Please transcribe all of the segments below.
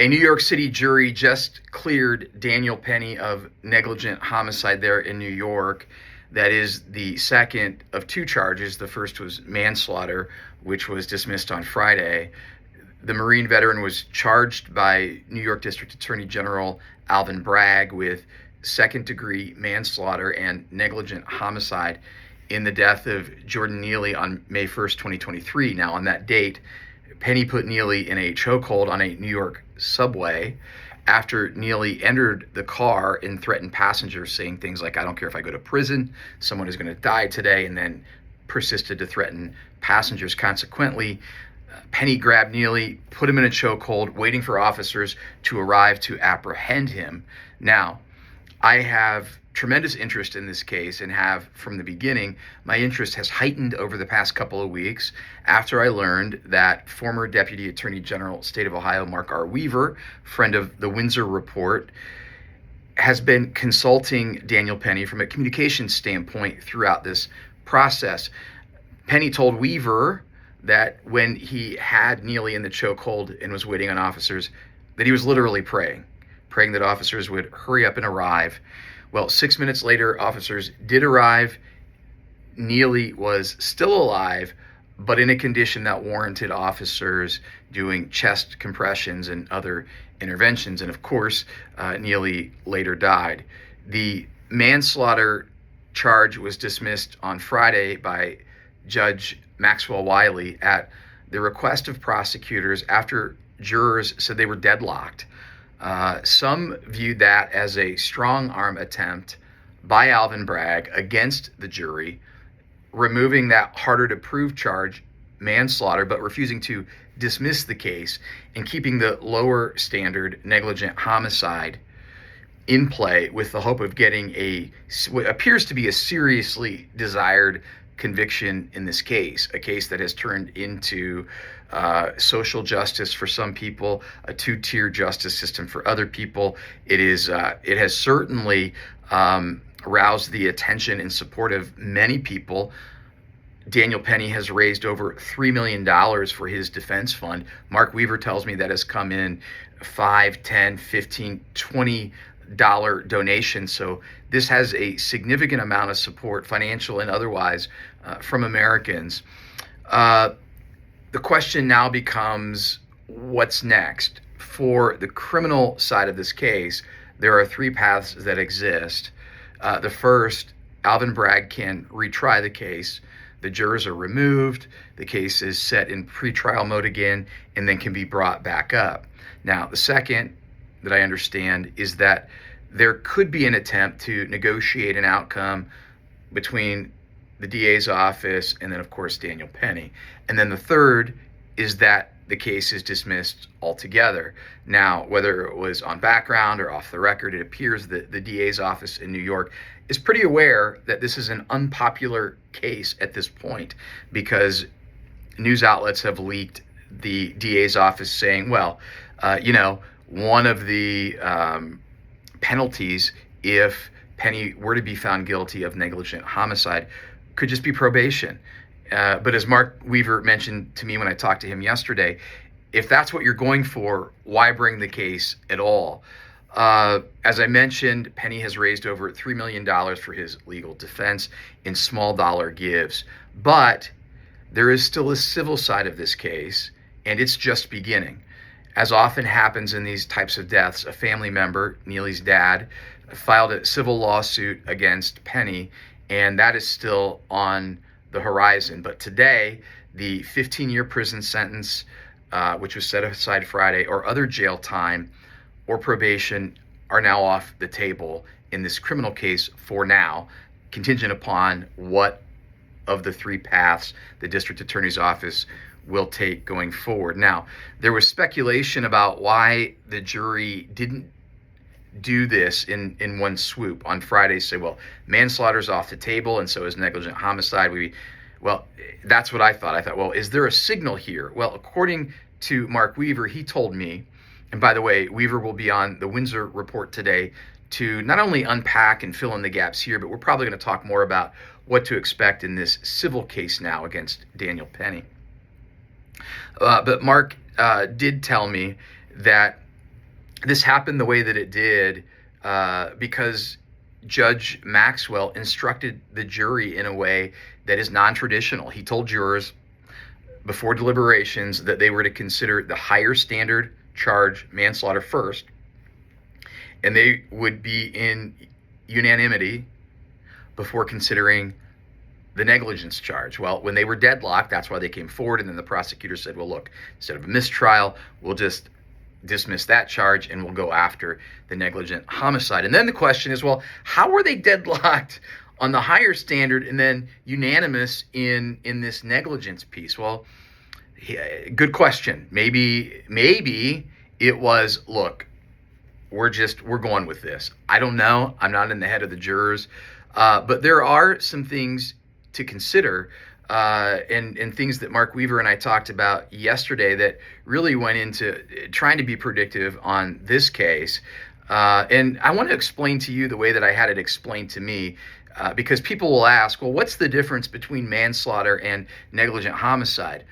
A New York City jury just cleared Daniel Penny of negligent homicide there in New York. That is the second of two charges. The first was manslaughter, which was dismissed on Friday. The Marine veteran was charged by New York District Attorney General Alvin Bragg with second-degree manslaughter and negligent homicide in the death of Jordan Neely on May 1st, 2023. Now, on that date, Penny put Neely in a chokehold on a New York subway after Neely entered the car and threatened passengers, saying things like, "I don't care if I go to prison, someone is going to die today," and then persisted to threaten passengers. Consequently, Penny grabbed Neely, put him in a chokehold, waiting for officers to arrive to apprehend him. Now, I have tremendous interest in this case and have from the beginning. My interest has heightened over the past couple of weeks after I learned that former Deputy Attorney General, State of Ohio, Mark R. Weaver, friend of the Windsor Report, has been consulting Daniel Penny from a communications standpoint throughout this process. Penny told Weaver that when he had Neely in the chokehold and was waiting on officers, that he was literally praying that officers would hurry up and arrive. Well, 6 minutes later, officers did arrive. Neely was still alive, but in a condition that warranted officers doing chest compressions and other interventions. And of course, Neely later died. The manslaughter charge was dismissed on Friday by Judge Maxwell Wiley at the request of prosecutors after jurors said they were deadlocked. Some viewed that as a strong-arm attempt by Alvin Bragg against the jury, removing that harder-to-prove charge, manslaughter, but refusing to dismiss the case and keeping the lower standard, negligent homicide, in play with the hope of getting what appears to be a seriously desired conviction in this case, a case that has turned into social justice for some people, a two-tier justice system for other people. It has certainly aroused the attention and support of many people. Daniel Penny has raised over $3 million for his defense fund. Mark Weaver tells me that has come in $5, $10, $15, $20 donations. So this has a significant amount of support, financial and otherwise, from Americans. The question now becomes, what's next? For the criminal side of this case, there are three paths that exist. The first, Alvin Bragg can retry the case. The jurors are removed, the case is set in pretrial mode again, and then can be brought back up. Now, the second that I understand is that there could be an attempt to negotiate an outcome between the DA's office and then, of course, Daniel Penny. And then the third is that the case is dismissed altogether. Now, whether it was on background or off the record, it appears that the DA's office in New York is pretty aware that this is an unpopular case at this point, because news outlets have leaked the DA's office saying, well, one of the penalties if Penny were to be found guilty of negligent homicide could just be probation. But as Mark Weaver mentioned to me when I talked to him yesterday, if that's what you're going for, why bring the case at all? As I mentioned, Penny has raised over $3 million for his legal defense in small dollar gives. But there is still a civil side of this case, and it's just beginning. As often happens in these types of deaths, a family member, Neely's dad, filed a civil lawsuit against Penny, and that is still on the horizon. But today, the 15-year prison sentence, which was set aside Friday, or other jail time or probation are now off the table in this criminal case for now, contingent upon what of the three paths the district attorney's office will take going forward. Now, there was speculation about why the jury didn't do this in one swoop on Friday, say, well, manslaughter's off the table and so is negligent homicide. Well, that's what I thought. I thought, well, is there a signal here? Well, according to Mark Weaver, he told me, and by the way, Weaver will be on the Windsor Report today to not only unpack and fill in the gaps here, but we're probably going to talk more about what to expect in this civil case now against Daniel Penny. But Mark did tell me that this happened the way that it did because Judge Maxwell instructed the jury in a way that is non-traditional. He told jurors before deliberations that they were to consider the higher standard charge, manslaughter, first, and they would be in unanimity before considering the negligence charge. Well, when they were deadlocked, that's why they came forward, and then the prosecutor said, well, look, instead of a mistrial, we'll just dismiss that charge and we'll go after the negligent homicide. And then the question is, well, how were they deadlocked on the higher standard and then unanimous in this negligence piece? Well, good question. Maybe it was, look, we're going with this. I don't know. I'm not in the head of the jurors. But there are some things to consider, and things that Mark Weaver and I talked about yesterday that really went into trying to be predictive on this case. And I want to explain to you the way that I had it explained to me, because people will ask, well, what's the difference between manslaughter and negligent homicide?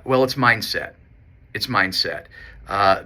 Well, it's mindset. It's mindset.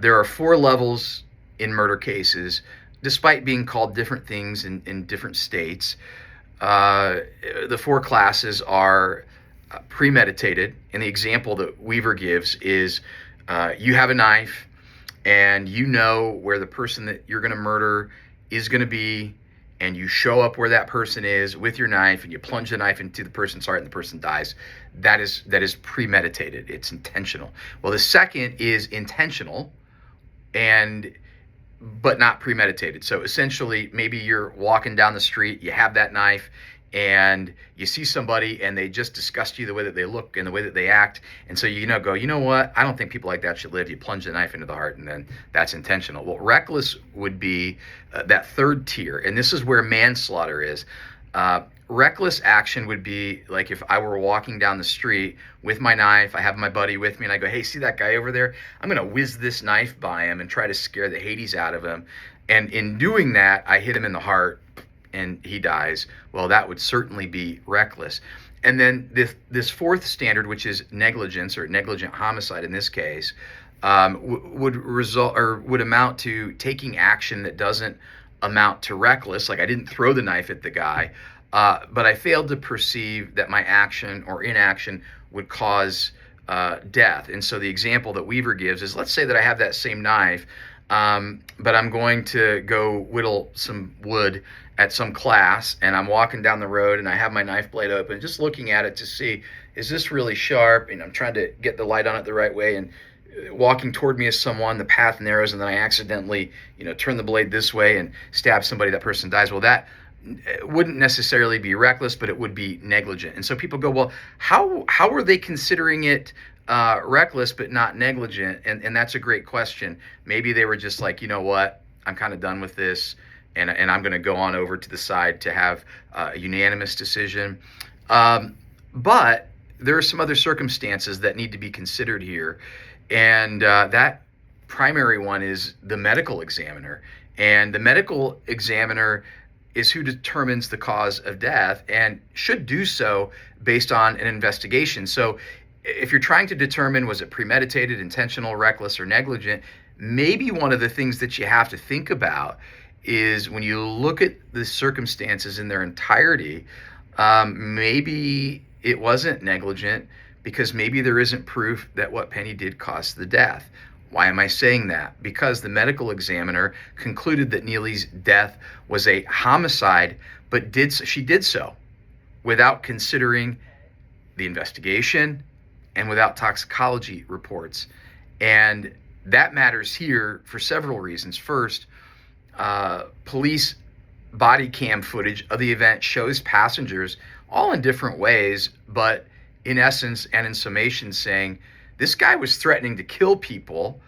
There are 4 levels in murder cases, despite being called different things in different states. The 4 classes are premeditated, and the example that Weaver gives is you have a knife and you know where the person that you're going to murder is going to be, and you show up where that person is with your knife and you plunge the knife into the person's heart and the person dies. That is premeditated. It's intentional. Well, the second is intentional but not premeditated. So essentially, maybe you're walking down the street, you have that knife, and you see somebody and they just disgust you the way that they look and the way that they act. And so go, you know what? I don't think people like that should live. You plunge the knife into the heart, and then that's intentional. Well, reckless would be that third tier. And this is where manslaughter is. Reckless action would be like if I were walking down the street with my knife, I have my buddy with me, and I go, hey, see that guy over there? I'm going to whiz this knife by him and try to scare the Hades out of him. And in doing that, I hit him in the heart and he dies. Well, that would certainly be reckless. And then this 4th standard, which is negligence or negligent homicide in this case, would amount to taking action that doesn't amount to reckless. Like I didn't throw the knife at the guy, but I failed to perceive that my action or inaction would cause death. And so the example that Weaver gives is, let's say that I have that same knife, but I'm going to go whittle some wood at some class, and I'm walking down the road and I have my knife blade open, just looking at it to see, is this really sharp? And I'm trying to get the light on it the right way, and walking toward me is someone, the path narrows, and then I accidentally, turn the blade this way and stab somebody, that person dies. Well, that wouldn't necessarily be reckless, but it would be negligent. And so people go, well, how are they considering it reckless but not negligent? And that's a great question. Maybe they were just like, you know what, I'm kind of done with this, and I'm going to go on over to the side to have a unanimous decision. But there are some other circumstances that need to be considered here, and that primary one is the medical examiner. And the medical examiner is who determines the cause of death and should do so based on an investigation. So if you're trying to determine, was it premeditated, intentional, reckless, or negligent, maybe one of the things that you have to think about is when you look at the circumstances in their entirety, maybe it wasn't negligent, because maybe there isn't proof that what Penny did caused the death. Why am I saying that? Because the medical examiner concluded that Neely's death was a homicide, but she did so without considering the investigation and without toxicology reports. And that matters here for several reasons. First, police body cam footage of the event shows passengers, all in different ways, but in essence and in summation, saying this guy was threatening to kill people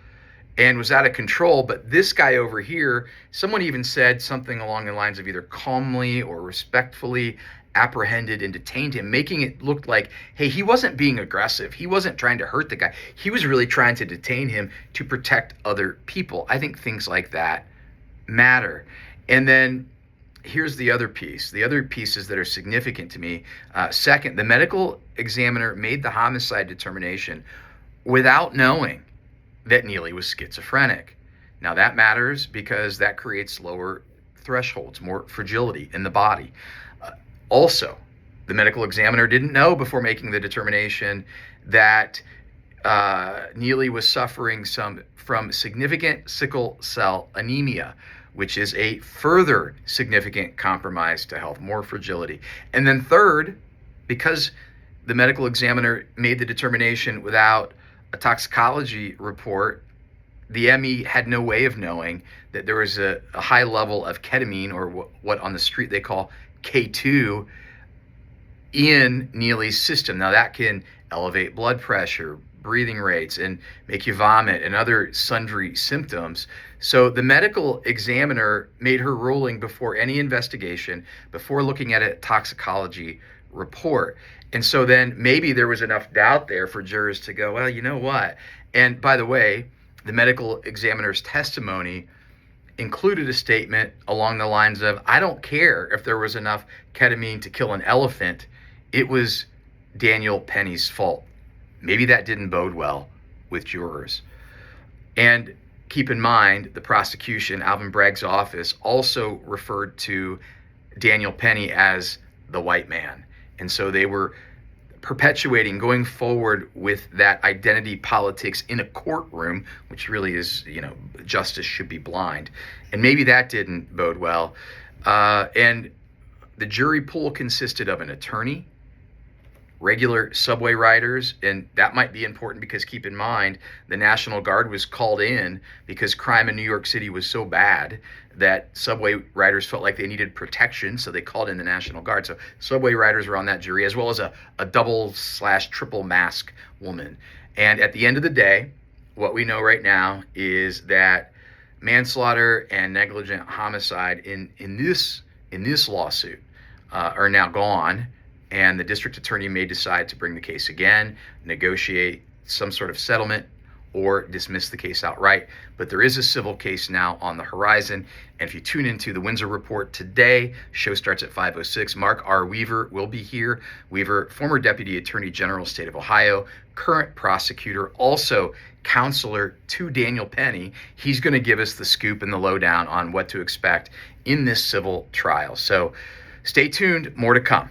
and was out of control, but this guy over here, someone even said something along the lines of either calmly or respectfully apprehended and detained him, making it look like, hey, he wasn't being aggressive. He wasn't trying to hurt the guy. He was really trying to detain him to protect other people. I think things like that matter. And then here's the other piece. The other pieces that are significant to me. Second, the medical examiner made the homicide determination without knowing that Neely was schizophrenic. Now that matters because that creates lower thresholds, more fragility in the body. Also, the medical examiner didn't know before making the determination that Neely was suffering from significant sickle cell anemia, which is a further significant compromise to health, more fragility. And then third, because the medical examiner made the determination without a toxicology report, the ME had no way of knowing that there was a high level of ketamine, or what on the street they call K2, in Neely's system. Now that can elevate blood pressure, breathing rates, and make you vomit and other sundry symptoms. So the medical examiner made her ruling before any investigation, before looking at a toxicology report. And so then maybe there was enough doubt there for jurors to go, well, you know what? And by the way, the medical examiner's testimony included a statement along the lines of, I don't care if there was enough ketamine to kill an elephant. It was Daniel Penny's fault. Maybe that didn't bode well with jurors. And keep in mind, the prosecution, Alvin Bragg's office, also referred to Daniel Penny as the white man. And so they were perpetuating, going forward with that identity politics in a courtroom, which really is, justice should be blind. And maybe that didn't bode well. And the jury pool consisted of an attorney, regular subway riders, and that might be important because keep in mind, the National Guard was called in because crime in New York City was so bad that subway riders felt like they needed protection, so they called in the National Guard. So subway riders were on that jury, as well as a double/triple mask woman. And at the end of the day, what we know right now is that manslaughter and negligent homicide in this lawsuit are now gone. And the district attorney may decide to bring the case again, negotiate some sort of settlement, or dismiss the case outright. But there is a civil case now on the horizon. And if you tune into the Windsor Report today, show starts at 5:06. Mark R. Weaver will be here. Weaver, former Deputy Attorney General, State of Ohio, current prosecutor, also counselor to Daniel Penny. He's going to give us the scoop and the lowdown on what to expect in this civil trial. So stay tuned, more to come.